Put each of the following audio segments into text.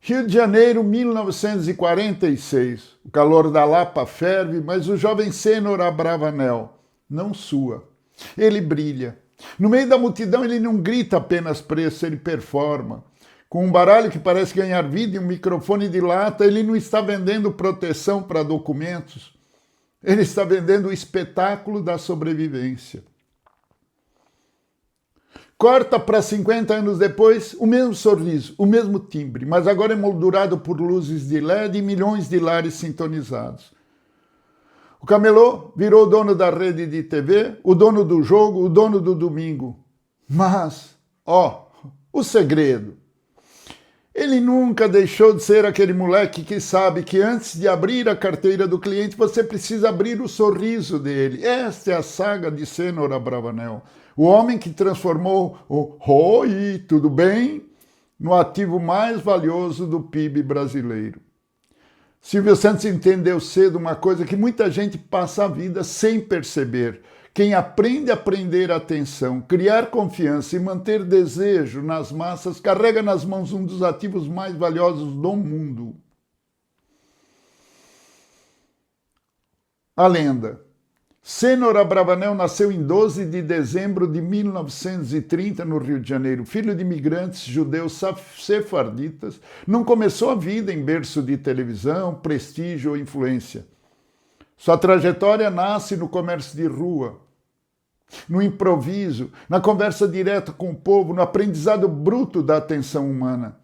Rio de Janeiro, 1946. O calor da Lapa ferve, mas o jovem Cênor Abravanel não sua. Ele brilha. No meio da multidão, ele não grita apenas preço, ele performa. Com um baralho que parece ganhar vida e um microfone de lata, ele não está vendendo proteção para documentos. Ele está vendendo o espetáculo da sobrevivência. Corta para 50 anos depois, o mesmo sorriso, o mesmo timbre, mas agora emoldurado por luzes de LED e milhões de lares sintonizados. O camelô virou o dono da rede de TV, o dono do jogo, o dono do domingo. Mas, o segredo. Ele nunca deixou de ser aquele moleque que sabe que antes de abrir a carteira do cliente, você precisa abrir o sorriso dele. Esta é a saga de Cênor Abravanel. O homem que transformou o "Oi, tudo bem?" no ativo mais valioso do PIB brasileiro. Silvio Santos entendeu cedo uma coisa que muita gente passa a vida sem perceber. Quem aprende a prender a atenção, criar confiança e manter desejo nas massas, carrega nas mãos um dos ativos mais valiosos do mundo. A lenda. Cênor Abravanel nasceu em 12 de dezembro de 1930 no Rio de Janeiro. Filho de imigrantes judeus sefarditas, não começou a vida em berço de televisão, prestígio ou influência. Sua trajetória nasce no comércio de rua, no improviso, na conversa direta com o povo, no aprendizado bruto da atenção humana.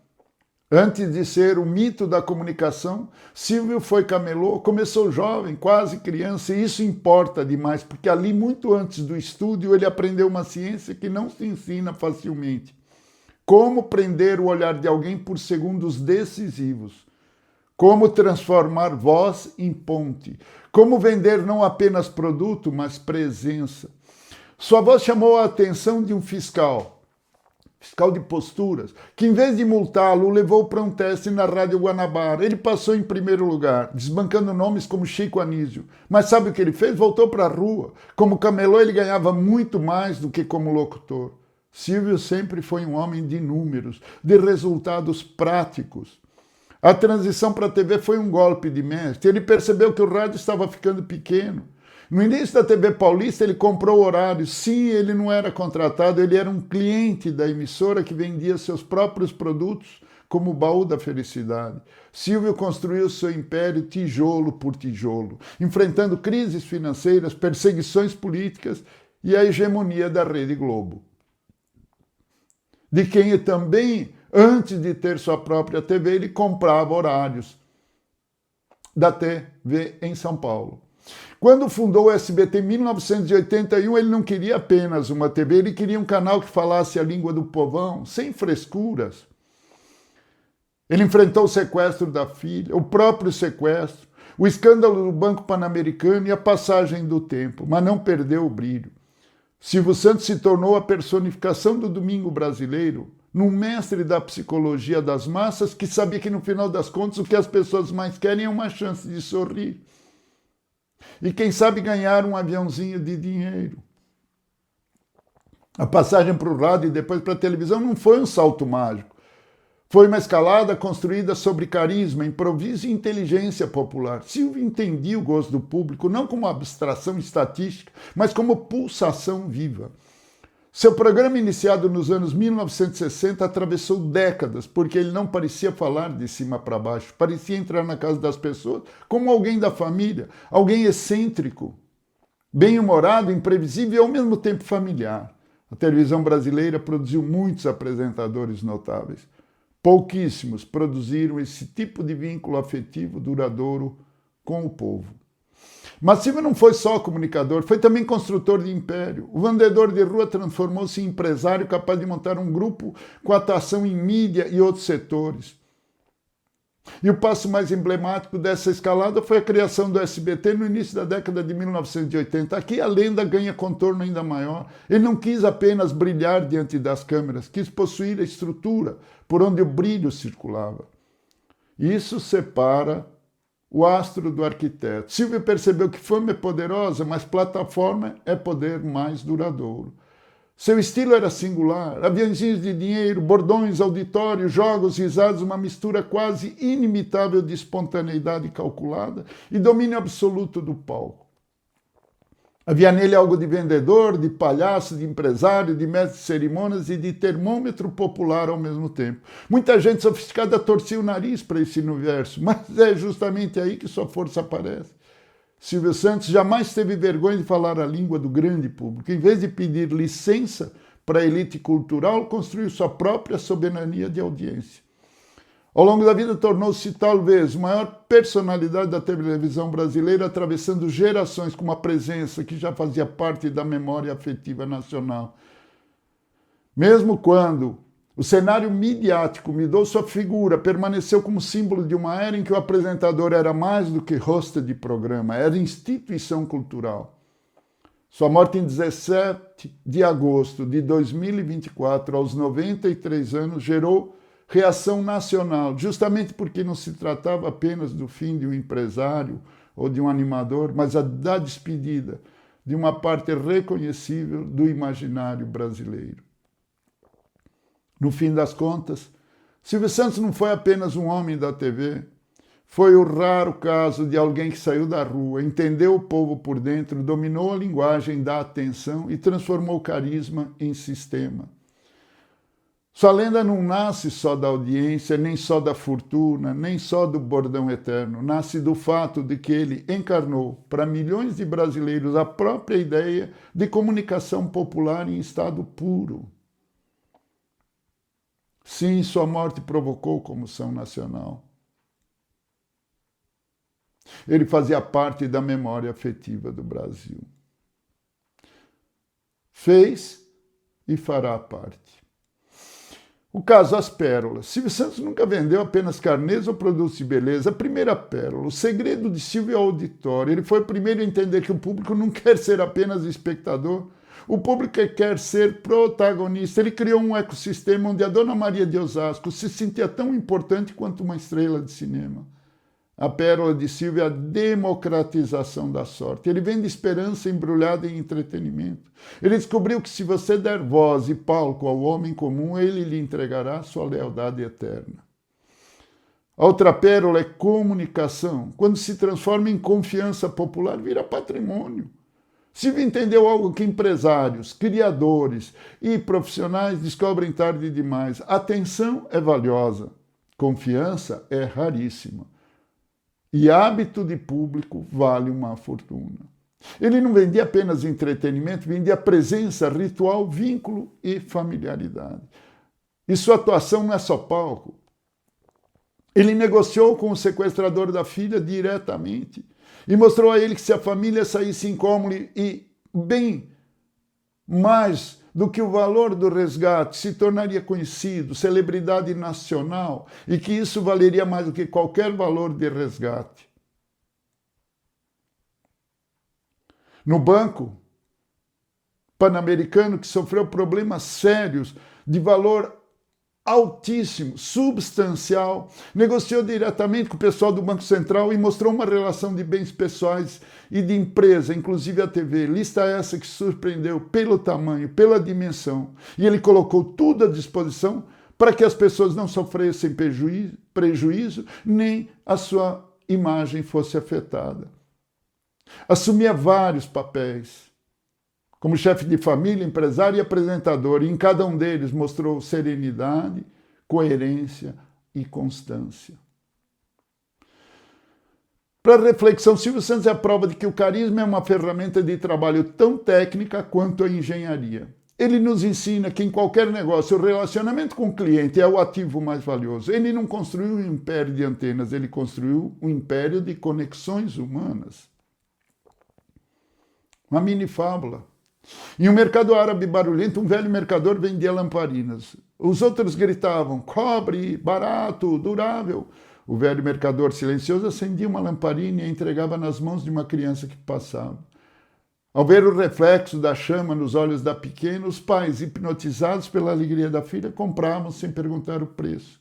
Antes de ser o mito da comunicação, Silvio foi camelô, começou jovem, quase criança, e isso importa demais, porque ali, muito antes do estúdio, ele aprendeu uma ciência que não se ensina facilmente. Como prender o olhar de alguém por segundos decisivos. Como transformar voz em ponte. Como vender não apenas produto, mas presença. Sua voz chamou a atenção de um fiscal de posturas, que em vez de multá-lo, o levou para um teste na Rádio Guanabara. Ele passou em primeiro lugar, desbancando nomes como Chico Anísio. Mas sabe o que ele fez? Voltou para a rua. Como camelô, ele ganhava muito mais do que como locutor. Silvio sempre foi um homem de números, de resultados práticos. A transição para a TV foi um golpe de mestre. Ele percebeu que o rádio estava ficando pequeno. No início da TV Paulista, ele comprou horários. Sim, ele não era contratado, ele era um cliente da emissora que vendia seus próprios produtos, como o baú da felicidade. Silvio construiu seu império tijolo por tijolo, enfrentando crises financeiras, perseguições políticas e a hegemonia da Rede Globo. De quem também, antes de ter sua própria TV, ele comprava horários da TV em São Paulo. Quando fundou o SBT em 1981, ele não queria apenas uma TV, ele queria um canal que falasse a língua do povão, sem frescuras. Ele enfrentou o sequestro da filha, o próprio sequestro, o escândalo do Banco Pan-Americano e a passagem do tempo, mas não perdeu o brilho. Silvio Santos se tornou a personificação do domingo brasileiro, num mestre da psicologia das massas que sabia que, no final das contas, o que as pessoas mais querem é uma chance de sorrir. E quem sabe ganhar um aviãozinho de dinheiro. A passagem para o rádio e depois para a televisão não foi um salto mágico. Foi uma escalada construída sobre carisma, improviso e inteligência popular. Silvio entendia o gosto do público não como abstração estatística, mas como pulsação viva. Seu programa, iniciado nos anos 1960, atravessou décadas, porque ele não parecia falar de cima para baixo, parecia entrar na casa das pessoas como alguém da família, alguém excêntrico, bem-humorado, imprevisível e ao mesmo tempo familiar. A televisão brasileira produziu muitos apresentadores notáveis. Pouquíssimos produziram esse tipo de vínculo afetivo duradouro com o povo. Mas Silvio não foi só comunicador, foi também construtor de império. O vendedor de rua transformou-se em empresário capaz de montar um grupo com atuação em mídia e outros setores. E o passo mais emblemático dessa escalada foi a criação do SBT no início da década de 1980. Aqui a lenda ganha contorno ainda maior. Ele não quis apenas brilhar diante das câmeras, quis possuir a estrutura por onde o brilho circulava. Isso separa o astro do arquiteto. Silvio percebeu que fama é poderosa, mas plataforma é poder mais duradouro. Seu estilo era singular, aviãozinhos de dinheiro, bordões, auditórios, jogos, risadas, uma mistura quase inimitável de espontaneidade calculada e domínio absoluto do palco. Havia nele algo de vendedor, de palhaço, de empresário, de mestre de cerimônias e de termômetro popular ao mesmo tempo. Muita gente sofisticada torcia o nariz para esse universo, mas é justamente aí que sua força aparece. Silvio Santos jamais teve vergonha de falar a língua do grande público. Em vez de pedir licença para a elite cultural, construiu sua própria soberania de audiência. Ao longo da vida, tornou-se talvez a maior personalidade da televisão brasileira, atravessando gerações com uma presença que já fazia parte da memória afetiva nacional. Mesmo quando o cenário midiático mudou sua figura, permaneceu como símbolo de uma era em que o apresentador era mais do que host de programa, era instituição cultural. Sua morte em 17 de agosto de 2024, aos 93 anos, gerou reação nacional, justamente porque não se tratava apenas do fim de um empresário ou de um animador, mas da despedida de uma parte reconhecível do imaginário brasileiro. No fim das contas, Silvio Santos não foi apenas um homem da TV, foi o raro caso de alguém que saiu da rua, entendeu o povo por dentro, dominou a linguagem da atenção e transformou o carisma em sistema. Sua lenda não nasce só da audiência, nem só da fortuna, nem só do bordão eterno. Nasce do fato de que ele encarnou para milhões de brasileiros a própria ideia de comunicação popular em estado puro. Sim, sua morte provocou comoção nacional. Ele fazia parte da memória afetiva do Brasil. Fez e fará parte. O caso As Pérolas. Silvio Santos nunca vendeu apenas carnês ou produtos de beleza. A primeira pérola, o segredo de Silvio é o auditório. Ele foi o primeiro a entender que o público não quer ser apenas espectador. O público quer ser protagonista. Ele criou um ecossistema onde a Dona Maria de Osasco se sentia tão importante quanto uma estrela de cinema. A pérola de Silvio é a democratização da sorte. Ele vende esperança embrulhada em entretenimento. Ele descobriu que se você der voz e palco ao homem comum, ele lhe entregará sua lealdade eterna. A outra pérola é comunicação. Quando se transforma em confiança popular, vira patrimônio. Silvio entendeu algo que empresários, criadores e profissionais descobrem tarde demais. Atenção é valiosa. Confiança é raríssima. E hábito de público vale uma fortuna. Ele não vendia apenas entretenimento, vendia presença, ritual, vínculo e familiaridade. E sua atuação não é só palco. Ele negociou com o sequestrador da filha diretamente e mostrou a ele que se a família saísse incólume e bem mais do que o valor do resgate se tornaria conhecido, celebridade nacional, e que isso valeria mais do que qualquer valor de resgate. No Banco Pan-Americano, que sofreu problemas sérios de valor altíssimo, substancial, negociou diretamente com o pessoal do Banco Central e mostrou uma relação de bens pessoais e de empresa, inclusive a TV. Lista essa que surpreendeu pelo tamanho, pela dimensão. E ele colocou tudo à disposição para que as pessoas não sofressem prejuízo, nem a sua imagem fosse afetada. Assumia vários papéis, como chefe de família, empresário e apresentador, e em cada um deles mostrou serenidade, coerência e constância. Para reflexão, Silvio Santos é a prova de que o carisma é uma ferramenta de trabalho tão técnica quanto a engenharia. Ele nos ensina que em qualquer negócio o relacionamento com o cliente é o ativo mais valioso. Ele não construiu um império de antenas, ele construiu um império de conexões humanas. Uma mini fábula. Em um mercado árabe barulhento, um velho mercador vendia lamparinas. Os outros gritavam, cobre, barato, durável. O velho mercador silencioso acendia uma lamparina e a entregava nas mãos de uma criança que passava. Ao ver o reflexo da chama nos olhos da pequena, os pais, hipnotizados pela alegria da filha, compravam sem perguntar o preço.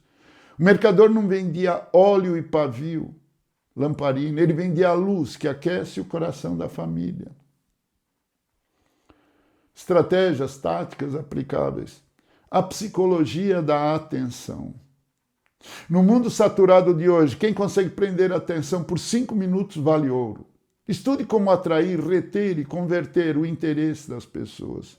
O mercador não vendia óleo e pavio, lamparina, ele vendia a luz que aquece o coração da família. estratégias táticas aplicáveis. A psicologia da atenção. No mundo saturado de hoje, quem consegue prender a atenção por 5 minutos vale ouro. Estude como atrair, reter e converter o interesse das pessoas.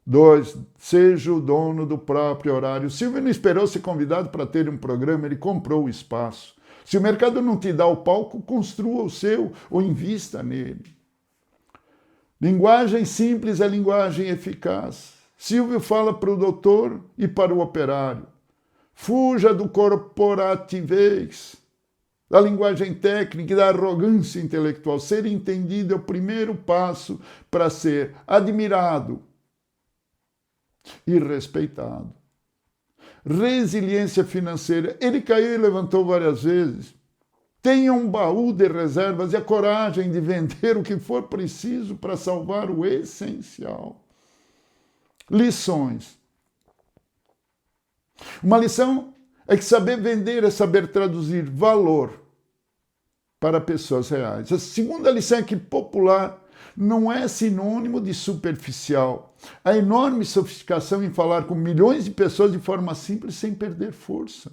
2. Seja o dono do próprio horário. Silvio não esperou ser convidado para ter um programa, ele comprou o espaço. Se o mercado não te dá o palco, construa o seu ou invista nele. Linguagem simples é linguagem eficaz. Silvio fala para o doutor e para o operário. Fuja do corporativez, da linguagem técnica e da arrogância intelectual. Ser entendido é o primeiro passo para ser admirado e respeitado. Resiliência financeira. Ele caiu e levantou várias vezes. Tenha um baú de reservas e a coragem de vender o que for preciso para salvar o essencial. Lições. Uma lição é que saber vender é saber traduzir valor para pessoas reais. A segunda lição é que popular não é sinônimo de superficial. A enorme sofisticação em falar com milhões de pessoas de forma simples sem perder força.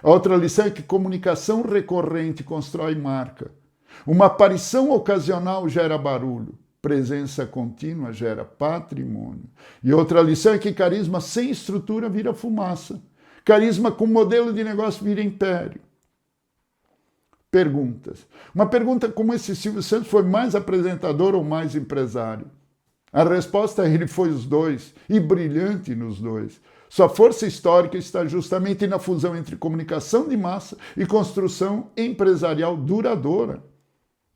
A outra lição é que comunicação recorrente constrói marca. Uma aparição ocasional gera barulho. Presença contínua gera patrimônio. E outra lição é que carisma sem estrutura vira fumaça. Carisma com modelo de negócio vira império. Perguntas. Uma pergunta como esse Silvio Santos foi mais apresentador ou mais empresário? A resposta é ele foi os dois, e brilhante nos dois. Sua força histórica está justamente na fusão entre comunicação de massa e construção empresarial duradoura.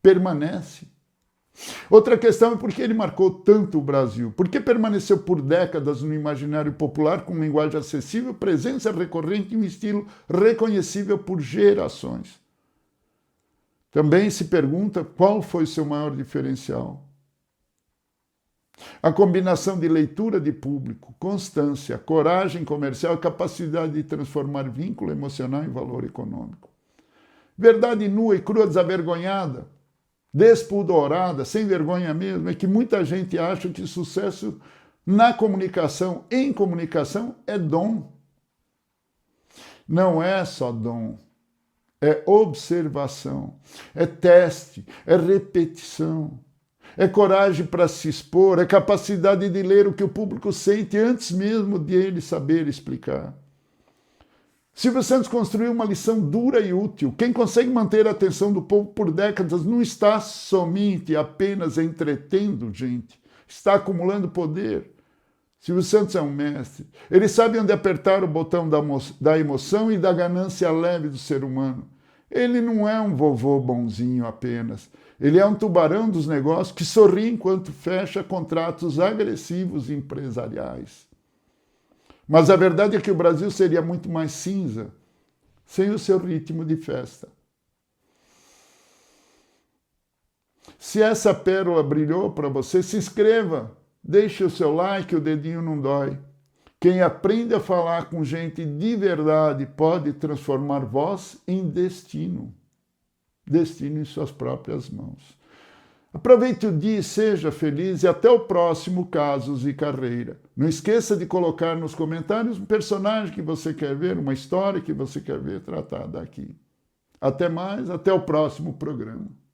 Permanece. Outra questão é por que ele marcou tanto o Brasil. Por que permaneceu por décadas no imaginário popular com linguagem acessível, presença recorrente e um estilo reconhecível por gerações. Também se pergunta qual foi o seu maior diferencial. A combinação de leitura de público, constância, coragem comercial e capacidade de transformar vínculo emocional em valor econômico. Verdade nua e crua, desavergonhada, despudorada, sem vergonha mesmo, é que muita gente acha que sucesso na comunicação, em comunicação, é dom. Não é só dom. É observação, é teste, é repetição, é coragem para se expor, é capacidade de ler o que o público sente antes mesmo de ele saber explicar. Silvio Santos construiu uma lição dura e útil. Quem consegue manter a atenção do povo por décadas não está somente apenas entretendo gente, está acumulando poder. Silvio Santos é um mestre. Ele sabe onde apertar o botão da emoção e da ganância leve do ser humano. Ele não é um vovô bonzinho apenas. Ele é um tubarão dos negócios que sorri enquanto fecha contratos agressivos empresariais. Mas a verdade é que o Brasil seria muito mais cinza sem o seu ritmo de festa. Se essa pérola brilhou para você, se inscreva, deixe o seu like, o dedinho não dói. Quem aprende a falar com gente de verdade pode transformar voz em destino. Destino em suas próprias mãos. Aproveite o dia e seja feliz e até o próximo Casos e Carreira. Não esqueça de colocar nos comentários um personagem que você quer ver, uma história que você quer ver tratada aqui. Até mais, até o próximo programa.